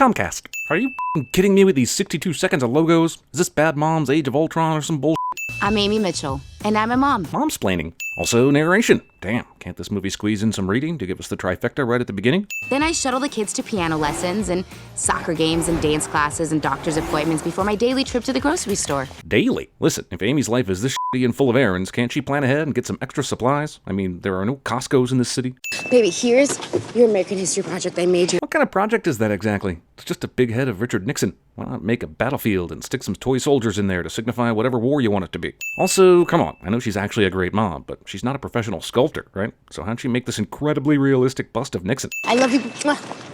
Comcast. Are you kidding me with these 62 seconds of logos? Is this Bad Moms Age of Ultron or some bullshit? I'm Amy Mitchell, and I'm a mom. Momsplaining. Also narration. Damn, can't this movie squeeze in some reading to give us the trifecta right at the beginning? Then I shuttle the kids to piano lessons and soccer games and dance classes and doctor's appointments before my daily trip to the grocery store. Daily? Listen, if Amy's life is this shitty and full of errands, can't she plan ahead and get some extra supplies? I mean, there are no Costco's in this city. Baby, here's your American history project I made you. What kind of project is that exactly? It's just a big head of Richard Nixon. Why not make a battlefield and stick some toy soldiers in there to signify whatever war you want it to be? Also, come on, I know she's actually a great mom, but she's not a professional sculptor, right? So how'd she make this incredibly realistic bust of Nixon? I love you.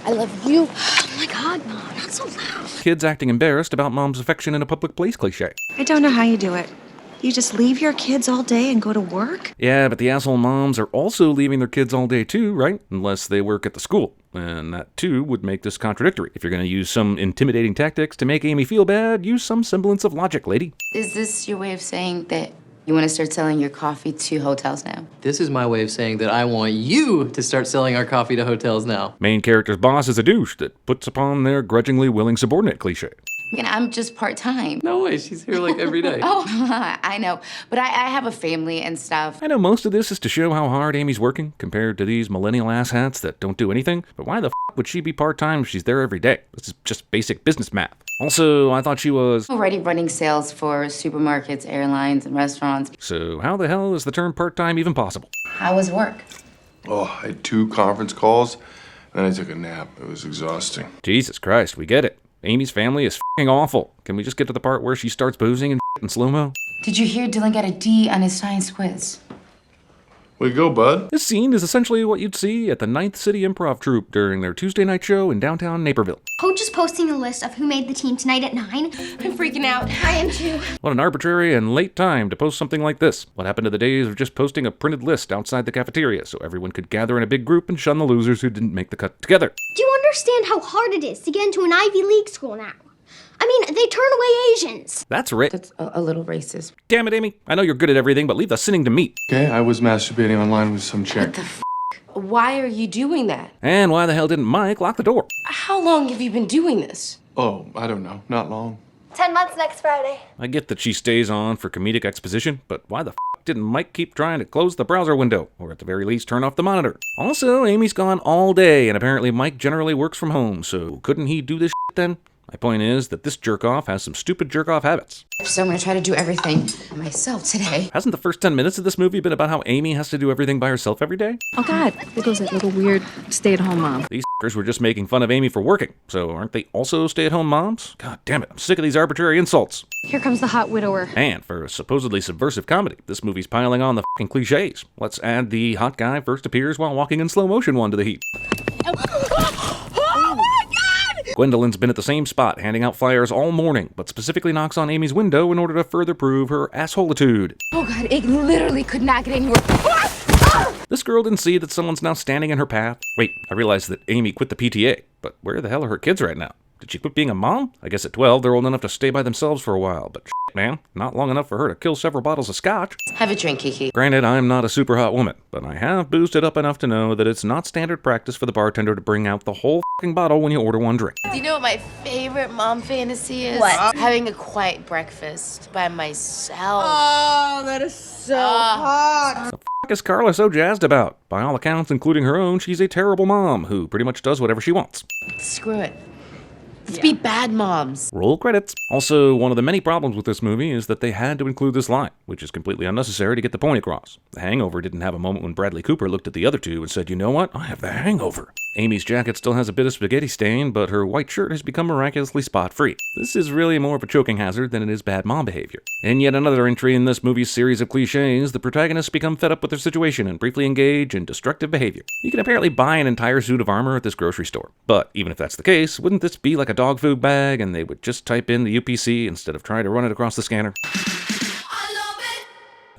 I love you. Oh my God, Mom, not so loud. Kids acting embarrassed about mom's affection in a public place cliche. I don't know how you do it. You just leave your kids all day and go to work? Yeah, but the asshole moms are also leaving their kids all day too, right? Unless they work at the school. And that too would make this contradictory. If you're going to use some intimidating tactics to make Amy feel bad, use some semblance of logic, lady. Is this your way of saying that you want to start selling your coffee to hotels now? This is my way of saying that I want you to start selling our coffee to hotels now. Main character's boss is a douche that puts upon their grudgingly willing subordinate cliche. I mean, I'm just part-time. No way, she's here like every day. Oh, I know. But I have a family and stuff. I know most of this is to show how hard Amy's working compared to these millennial asshats that don't do anything, but why the would she be part-time if she's there every day? This is just basic business math. Also, I thought she was Already running sales for supermarkets, airlines, and restaurants. So how the hell is the term part-time even possible? How was work? Oh, I had 2 conference calls, and then I took a nap. It was exhausting. Jesus Christ, we get it. Amy's family is f***ing awful. Can we just get to the part where she starts boozing and in slow-mo? Did you hear Dylan got a D on his science quiz? Way to go, bud. This scene is essentially what you'd see at the Ninth City Improv Troupe during their Tuesday night show in downtown Naperville. Coach is posting a list of who made the team tonight at 9. I'm freaking out. I am too. What an arbitrary and late time to post something like this. What happened to the days of just posting a printed list outside the cafeteria so everyone could gather in a big group and shun the losers who didn't make the cut together? Do you understand how hard it is to get into an Ivy League school now? I mean, they turn away Asians. That's right. That's a little racist. Damn it, Amy. I know you're good at everything, but leave the sinning to me. Okay, I was masturbating online with some chick. What the f***? Why are you doing that? And why the hell didn't Mike lock the door? How long have you been doing this? Oh, I don't know. Not long. 10 months next Friday. I get that she stays on for comedic exposition, but why the f*** didn't Mike keep trying to close the browser window, or at the very least turn off the monitor? Also, Amy's gone all day, and apparently Mike generally works from home, so couldn't he do this shit then? My point is that this jerk-off has some stupid jerk-off habits. So I'm gonna try to do everything myself today. Hasn't the first 10 minutes of this movie been about how Amy has to do everything by herself every day? Oh God, there goes that little weird stay-at-home mom. These f***ers were just making fun of Amy for working, so aren't they also stay-at-home moms? God damn it, I'm sick of these arbitrary insults. Here comes the hot widower. And for a supposedly subversive comedy, this movie's piling on the f***ing cliches. Let's add the hot guy first appears while walking in slow motion one to the heap. Gwendolyn's been at the same spot, handing out flyers all morning, but specifically knocks on Amy's window in order to further prove her assholitude. Oh God, it literally could not get any worse. This girl didn't see that someone's now standing in her path. Wait, I realized that Amy quit the PTA, but where the hell are her kids right now? Did she quit being a mom? I guess at 12, they're old enough to stay by themselves for a while, but shit, man, not long enough for her to kill several bottles of scotch. Have a drink, Kiki. Granted, I'm not a super hot woman, but I have boozed it up enough to know that it's not standard practice for the bartender to bring out the whole f***ing bottle when you order one drink. Do you know what my favorite mom fantasy is? What? Having a quiet breakfast by myself. Oh, that is so hot. The f*** is Carla so jazzed about? By all accounts, including her own, she's a terrible mom who pretty much does whatever she wants. Screw it. Let's be bad moms. Roll credits. Also, one of the many problems with this movie is that they had to include this line, which is completely unnecessary to get the point across. The Hangover didn't have a moment when Bradley Cooper looked at the other two and said, you know what, I have the hangover. Amy's jacket still has a bit of spaghetti stain, but her white shirt has become miraculously spot-free. This is really more of a choking hazard than it is bad mom behavior. In yet another entry in this movie's series of cliches, the protagonists become fed up with their situation and briefly engage in destructive behavior. You can apparently buy an entire suit of armor at this grocery store. But even if that's the case, wouldn't this be like a dog food bag and they would just type in the UPC instead of trying to run it across the scanner?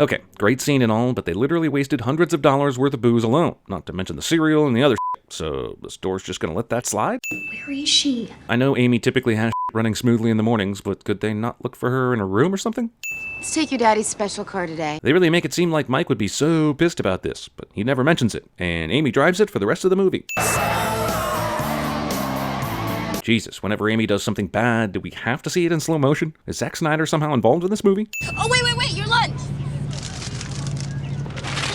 Okay, great scene and all, but they literally wasted hundreds of dollars worth of booze alone, not to mention the cereal and the other shit. So the store's just gonna let that slide? Where is she? I know Amy typically has shit running smoothly in the mornings, but could they not look for her in a room or something? Let's take your daddy's special car today. They really make it seem like Mike would be so pissed about this, but he never mentions it, and Amy drives it for the rest of the movie. Jesus, whenever Amy does something bad, do we have to see it in slow motion? Is Zack Snyder somehow involved in this movie? Oh, wait, your lunch!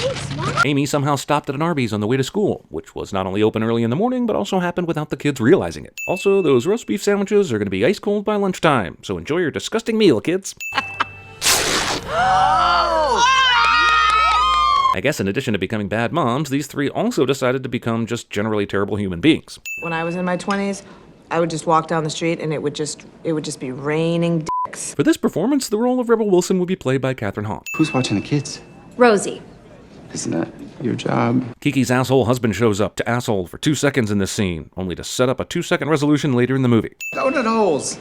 Thanks, Mom. Amy somehow stopped at an Arby's on the way to school, which was not only open early in the morning, but also happened without the kids realizing it. Also, those roast beef sandwiches are going to be ice cold by lunchtime, so enjoy your disgusting meal, kids. I guess in addition to becoming bad moms, these three also decided to become just generally terrible human beings. When I was in my 20s, I would just walk down the street and it would just be raining dicks. For this performance, the role of Rebel Wilson would be played by Katherine Hahn. Who's watching the kids? Rosie. Isn't that your job? Kiki's asshole husband shows up to asshole for 2 seconds in this scene, only to set up a 2-second resolution later in the movie. Donut holes.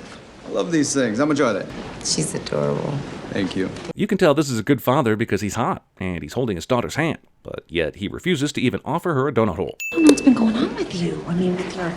I love these things. How much are they? She's adorable. Thank you. You can tell this is a good father because he's hot, and he's holding his daughter's hand, but yet he refuses to even offer her a donut hole. I don't know what's been going on with you. I mean, with your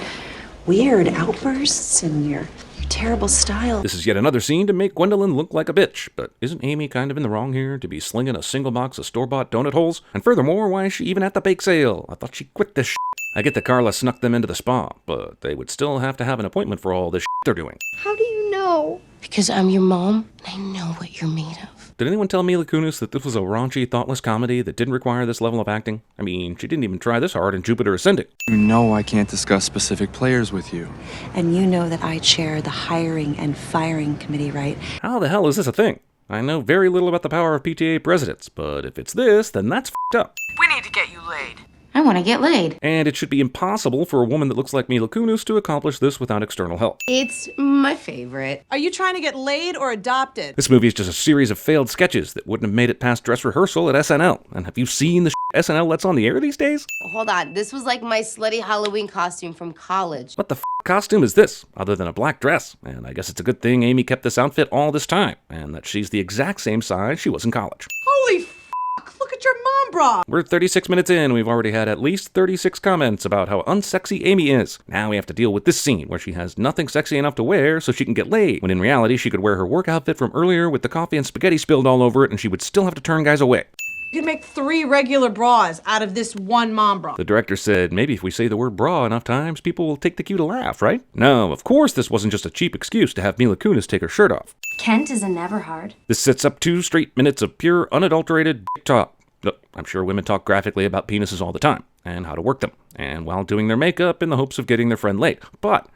weird outbursts and your terrible style. This is yet another scene to make Gwendolyn look like a bitch, but isn't Amy kind of in the wrong here to be slinging a single box of store-bought donut holes? And furthermore, why is she even at the bake sale? I thought she quit this shit. I get that Carla snuck them into the spa, but they would still have to have an appointment for all this shit they're doing. How do you know? Because I'm your mom, and I know what you're made of. Did anyone tell Mila Kunis that this was a raunchy, thoughtless comedy that didn't require this level of acting? I mean, she didn't even try this hard in Jupiter Ascending. You know I can't discuss specific players with you. And you know that I chair the hiring and firing committee, right? How the hell is this a thing? I know very little about the power of PTA presidents, but if it's this, then that's f***ed up. We need to get you laid. I want to get laid. And it should be impossible for a woman that looks like Mila Kunis to accomplish this without external help. It's my favorite. Are you trying to get laid or adopted? This movie is just a series of failed sketches that wouldn't have made it past dress rehearsal at SNL. And have you seen the SNL that's on the air these days? Hold on, this was like my slutty Halloween costume from college. What the costume is this, other than a black dress? And I guess it's a good thing Amy kept this outfit all this time, and that she's the exact same size she was in college. Holy f***, look at your mom bra. We're 36 minutes in, we've already had at least 36 comments about how unsexy Amy is. Now we have to deal with this scene where she has nothing sexy enough to wear so she can get laid, when in reality she could wear her work outfit from earlier with the coffee and spaghetti spilled all over it and she would still have to turn guys away. You could make 3 regular bras out of this one mom bra. The director said, maybe if we say the word bra enough times, people will take the cue to laugh, right? No, of course this wasn't just a cheap excuse to have Mila Kunis take her shirt off. Kent is a never hard. This sets up 2 straight minutes of pure, unadulterated dick talk. Look, I'm sure women talk graphically about penises all the time, and how to work them, and while doing their makeup in the hopes of getting their friend laid. But,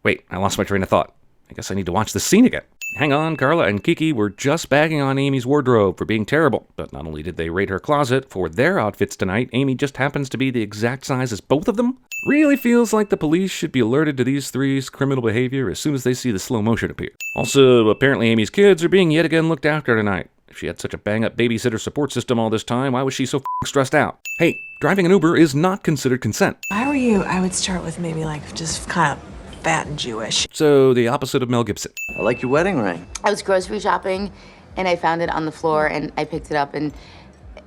wait, I lost my train of thought. I guess I need to watch this scene again. Hang on, Carla and Kiki were just bagging on Amy's wardrobe for being terrible. But not only did they raid her closet for their outfits tonight, Amy just happens to be the exact size as both of them. Really feels like the police should be alerted to these three's criminal behavior as soon as they see the slow motion appear. Also, apparently Amy's kids are being yet again looked after tonight. If she had such a bang-up babysitter support system all this time, why was she so f***ing stressed out? Hey, driving an Uber is not considered consent. If I were you, I would start with maybe like just kind of fat and Jewish. So, the opposite of Mel Gibson. I like your wedding ring. I was grocery shopping, and I found it on the floor, and I picked it up, and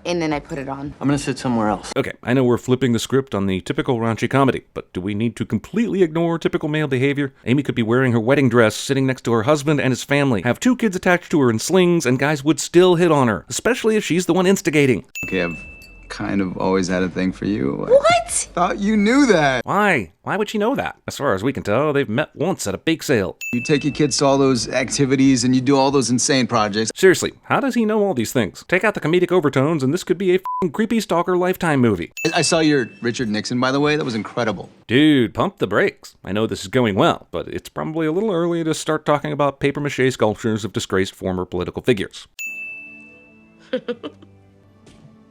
then I put it on. I'm gonna sit somewhere else. Okay, I know we're flipping the script on the typical raunchy comedy, but do we need to completely ignore typical male behavior? Amy could be wearing her wedding dress, sitting next to her husband and his family, have 2 kids attached to her in slings, and guys would still hit on her, especially if she's the one instigating. Okay, I've kind of always had a thing for you. What? Thought you knew that. Why? Why would she know that? As far as we can tell, they've met once at a bake sale. You take your kids to all those activities and you do all those insane projects. Seriously, how does he know all these things? Take out the comedic overtones and this could be a f***ing creepy stalker Lifetime movie. I saw your Richard Nixon, by the way. That was incredible. Dude, pump the brakes. I know this is going well, but it's probably a little early to start talking about papier-mâché sculptures of disgraced former political figures.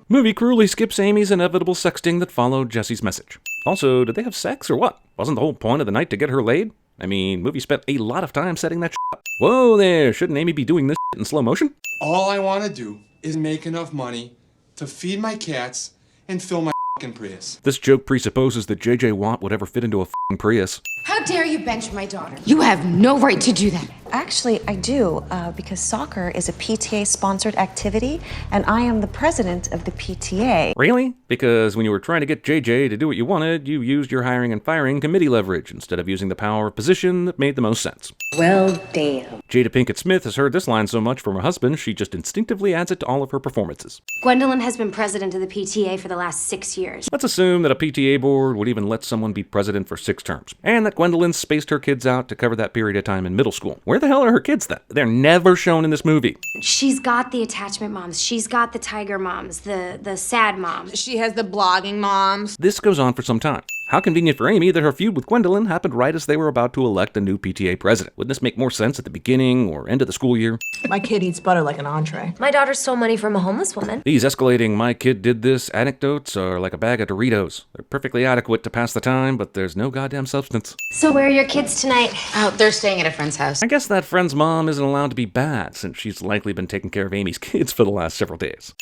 Movie cruelly skips Amy's inevitable sexting that followed Jesse's message. Also, did they have sex or what? Wasn't the whole point of the night to get her laid? I mean, movie spent a lot of time setting that shit up. Whoa there, shouldn't Amy be doing this shit in slow motion? All I want to do is make enough money to feed my cats and fill my f***ing Prius. This joke presupposes that J.J. Watt would ever fit into a f***ing Prius. How dare you bench my daughter? You have no right to do that. Actually, I do, because soccer is a PTA-sponsored activity, and I am the president of the PTA. Really? Because when you were trying to get JJ to do what you wanted, you used your hiring and firing committee leverage instead of using the power of position that made the most sense. Well, damn. Jada Pinkett Smith has heard this line so much from her husband, she just instinctively adds it to all of her performances. Gwendolyn has been president of the PTA for the last 6 years. Let's assume that a PTA board would even let someone be president for 6 terms, and that Gwendolyn spaced her kids out to cover that period of time in middle school. Where the hell are her kids then? They're never shown in this movie. She's got the attachment moms. She's got the tiger moms, the sad moms. She has the blogging moms. This goes on for some time. How convenient for Amy that her feud with Gwendolyn happened right as they were about to elect a new PTA president. Wouldn't this make more sense at the beginning or end of the school year? My kid eats butter like an entree. My daughter stole money from a homeless woman. These escalating "my kid did this" anecdotes are like a bag of Doritos. They're perfectly adequate to pass the time, but there's no goddamn substance. So where are your kids tonight? Oh, they're staying at a friend's house. I guess that friend's mom isn't allowed to be bad, since she's likely been taking care of Amy's kids for the last several days.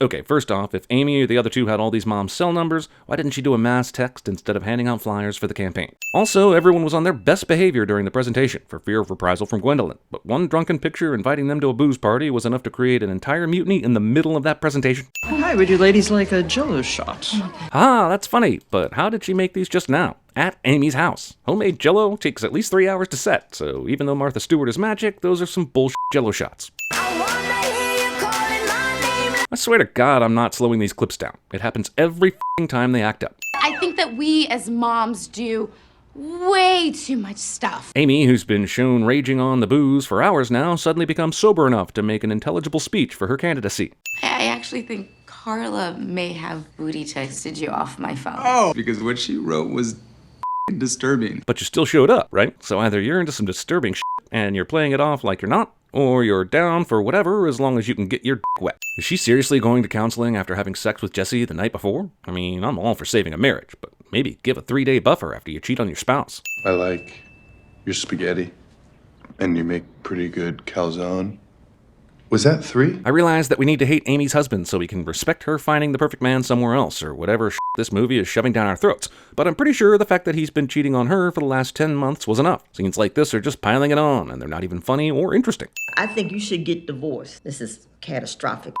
Okay, first off, if Amy or the other two had all these moms' cell numbers, why didn't she do a mass text instead of handing out flyers for the campaign? Also, everyone was on their best behavior during the presentation, for fear of reprisal from Gwendolyn. But one drunken picture inviting them to a booze party was enough to create an entire mutiny in the middle of that presentation. Hi, would you ladies like a Jell-O shot? Ah, that's funny, but how did she make these just now? At Amy's house. Homemade Jell-O takes at least 3 hours to set, so even though Martha Stewart is magic, those are some bullshit Jell-O shots. I swear to God, I'm not slowing these clips down. It happens every f***ing time they act up. I think that we as moms do way too much stuff. Amy, who's been shown raging on the booze for hours now, suddenly becomes sober enough to make an intelligible speech for her candidacy. I actually think Carla may have booty texted you off my phone. Oh, because what she wrote was disturbing. But you still showed up, right? So either you're into some disturbing shit and you're playing it off like you're not, or you're down for whatever as long as you can get your dick wet. Is she seriously going to counseling after having sex with Jesse the night before? I mean, I'm all for saving a marriage, but maybe give a 3-day buffer after you cheat on your spouse. I like your spaghetti, and you make pretty good calzone. Was that 3? I realize that we need to hate Amy's husband so we can respect her finding the perfect man somewhere else, or whatever this movie is shoving down our throats. But I'm pretty sure the fact that he's been cheating on her for the last 10 months was enough. Scenes like this are just piling it on, and they're not even funny or interesting. I think you should get divorced. This is catastrophic.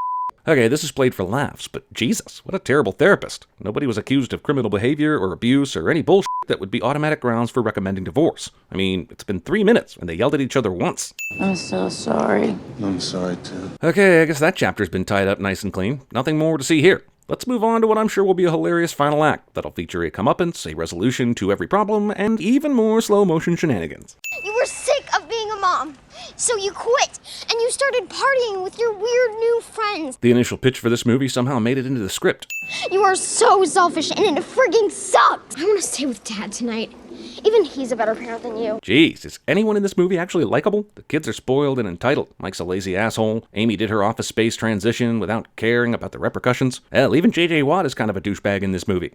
Okay, this is played for laughs, but Jesus, what a terrible therapist. Nobody was accused of criminal behavior or abuse or any bullshit that would be automatic grounds for recommending divorce. I mean, it's been 3 minutes, and they yelled at each other once. I'm so sorry. I'm sorry, too. Okay, I guess that chapter's been tied up nice and clean. Nothing more to see here. Let's move on to what I'm sure will be a hilarious final act that'll feature a comeuppance, a resolution to every problem, and even more slow-motion shenanigans. You were sick of being a mom, so you quit, and you started partying with your weird new friends. The initial pitch for this movie somehow made it into the script. You are so selfish, and it friggin' sucked. I want to stay with Dad tonight. Even he's a better parent than you. Jeez, is anyone in this movie actually likable? The kids are spoiled and entitled. Mike's a lazy asshole. Amy did her Office Space transition without caring about the repercussions. Hell, even J.J. Watt is kind of a douchebag in this movie.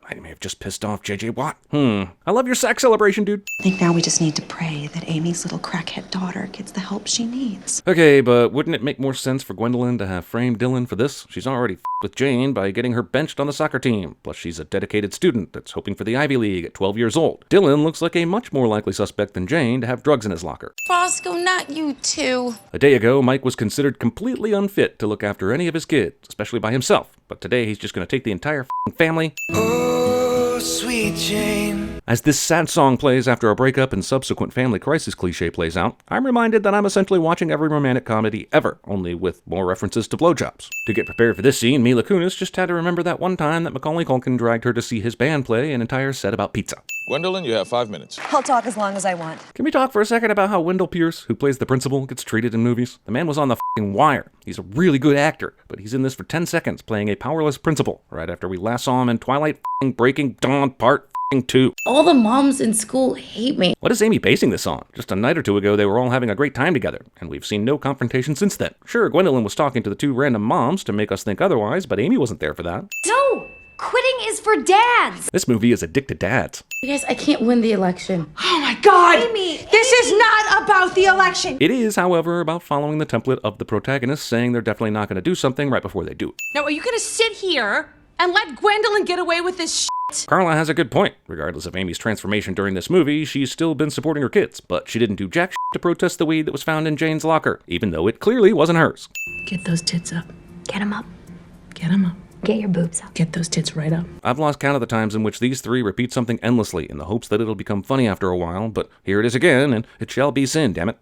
I may have just pissed off J.J. Watt. I love your sax celebration, dude. I think now we just need to pray that Amy's little crackhead daughter gets the help she needs. Okay, but wouldn't it make more sense for Gwendolyn to have framed Dylan for this? She's already with Jane by getting her benched on the soccer team. Plus, she's a dedicated student that's hoping for the Ivy League at 12 years old. Dylan looks like a much more likely suspect than Jane to have drugs in his locker. Roscoe, not you too. A day ago, Mike was considered completely unfit to look after any of his kids, especially by himself. But today, he's just going to take the entire family. Sweet Jane. As this sad song plays after a breakup and subsequent family crisis cliche plays out, I'm reminded that I'm essentially watching every romantic comedy ever, only with more references to blowjobs. To get prepared for this scene, Mila Kunis just had to remember that one time that Macaulay Culkin dragged her to see his band play an entire set about pizza. Gwendolyn, you have 5 minutes. I'll talk as long as I want. Can we talk for a second about how Wendell Pierce, who plays the principal, gets treated in movies? The man was on the f***ing wire. He's a really good actor, but he's in this for 10 seconds playing a powerless principal, right after we last saw him in Twilight f***ing Breaking Dawn Part 2. All the moms in school hate me. What is Amy basing this on? Just a night or two ago, they were all having a great time together, and we've seen no confrontation since then. Sure, Gwendolyn was talking to the 2 random moms to make us think otherwise, but Amy wasn't there for that. No! Quitting is for dads! This movie is a dick to dads. You guys, I can't win the election. Oh my God! Amy! This is not about the election! It is, however, about following the template of the protagonist saying they're definitely not going to do something right before they do it. Now, are you gonna sit here and let Gwendolyn get away with this shit? Carla has a good point. Regardless of Amy's transformation during this movie, she's still been supporting her kids, but she didn't do jack shit to protest the weed that was found in Jane's locker, even though it clearly wasn't hers. Get those tits up. Get him up. Get him up. Get your boobs up. Get those tits right up. I've lost count of the times in which these three repeat something endlessly in the hopes that it'll become funny after a while, but here it is again, and it shall be sin, damn it.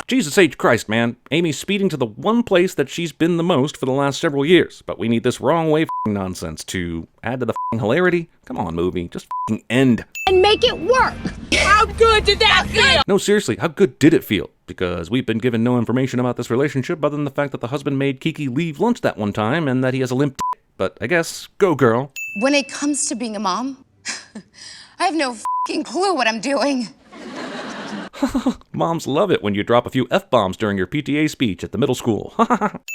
Jesus H. Christ, man. Amy's speeding to the one place that she's been the most for the last several years, but we need this wrong way f***ing nonsense to add to the f***ing hilarity. Come on, movie. Just f***ing end. And make it work. How good did that feel? No, seriously, how good did it feel? Because we've been given no information about this relationship other than the fact that the husband made Kiki leave lunch that one time and that he has a limp dick. But I guess, go girl. When it comes to being a mom, I have no f***ing clue what I'm doing. Moms love it when you drop a few F-bombs during your PTA speech at the middle school.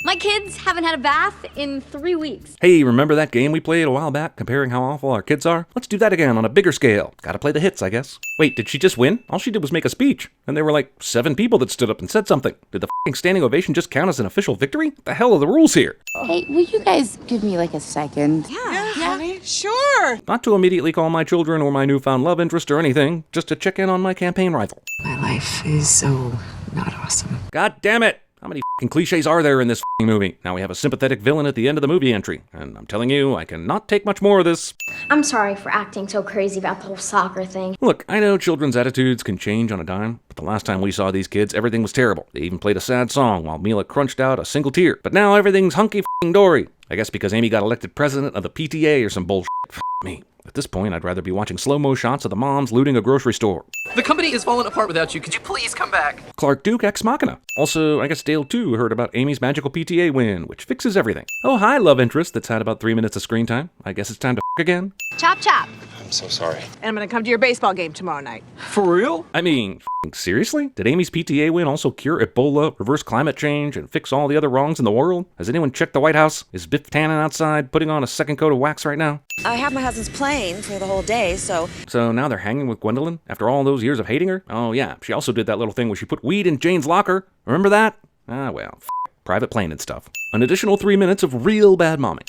My kids haven't had a bath in 3 weeks. Hey, remember that game we played a while back comparing how awful our kids are? Let's do that again on a bigger scale. Gotta play the hits, I guess. Wait, did she just win? All she did was make a speech. And there were like 7 people that stood up and said something. Did the f***ing standing ovation just count as an official victory? What the hell are the rules here? Hey, will you guys give me like a second? Yeah, honey, sure. Not to immediately call my children or my newfound love interest or anything, just to check in on my campaign rival. My life is so not awesome. God damn it! How many f***ing cliches are there in this f***ing movie? Now we have a sympathetic villain at the end of the movie entry, and I'm telling you, I cannot take much more of this. I'm sorry for acting so crazy about the whole soccer thing. Look, I know children's attitudes can change on a dime, but the last time we saw these kids, everything was terrible. They even played a sad song while Mila crunched out a single tear. But now everything's hunky f***ing dory. I guess because Amy got elected president of the PTA or some bullshit. F*** me. At this point, I'd rather be watching slow-mo shots of the moms looting a grocery store. The company is falling apart without you. Could you please come back? Clark Duke ex machina. Also, I guess Dale too heard about Amy's magical PTA win, which fixes everything. Oh, hi, love interest that's had about 3 minutes of screen time. I guess it's time to f*** again. Chop chop. I'm so sorry. And I'm gonna come to your baseball game tomorrow night. For real? I mean, f***ing seriously? Did Amy's PTA win also cure Ebola, reverse climate change, and fix all the other wrongs in the world? Has anyone checked the White House? Is Biff Tannen outside putting on a second coat of wax right now? I have my husband's plane for the whole day, so... So now they're hanging with Gwendolyn after all those years of hating her? Oh yeah, she also did that little thing where she put weed in Jane's locker. Remember that? Ah well, f***, private plane and stuff. An additional 3 minutes of real bad momming.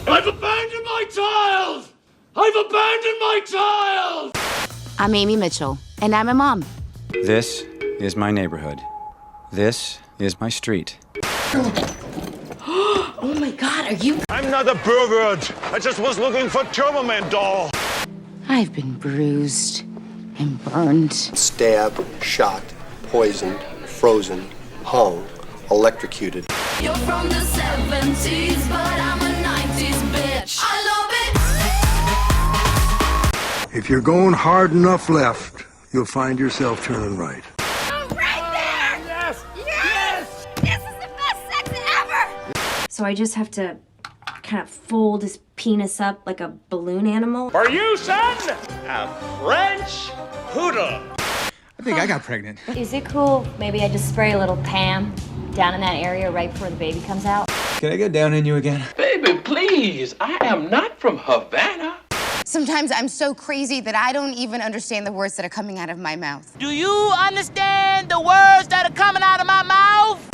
I've abandoned my child! I've abandoned my child! I'm Amy Mitchell, and I'm a mom. This is my neighborhood. This is my street. Oh my God, are you? I'm not a pervert. I just was looking for Turboman doll. I've been bruised and burned. Stabbed, shot, poisoned, frozen, hung, electrocuted. You're from the 70s, but I'm a 90s bitch. I love it. If you're going hard enough left, you'll find yourself turning right. So I just have to kind of fold his penis up like a balloon animal. For you, son, a French poodle. I think I got pregnant. Is it cool? Maybe I just spray a little Pam down in that area right before the baby comes out. Can I get down in you again? Baby, please. I am not from Havana. Sometimes I'm so crazy that I don't even understand the words that are coming out of my mouth. Do you understand the words that are coming out of my mouth?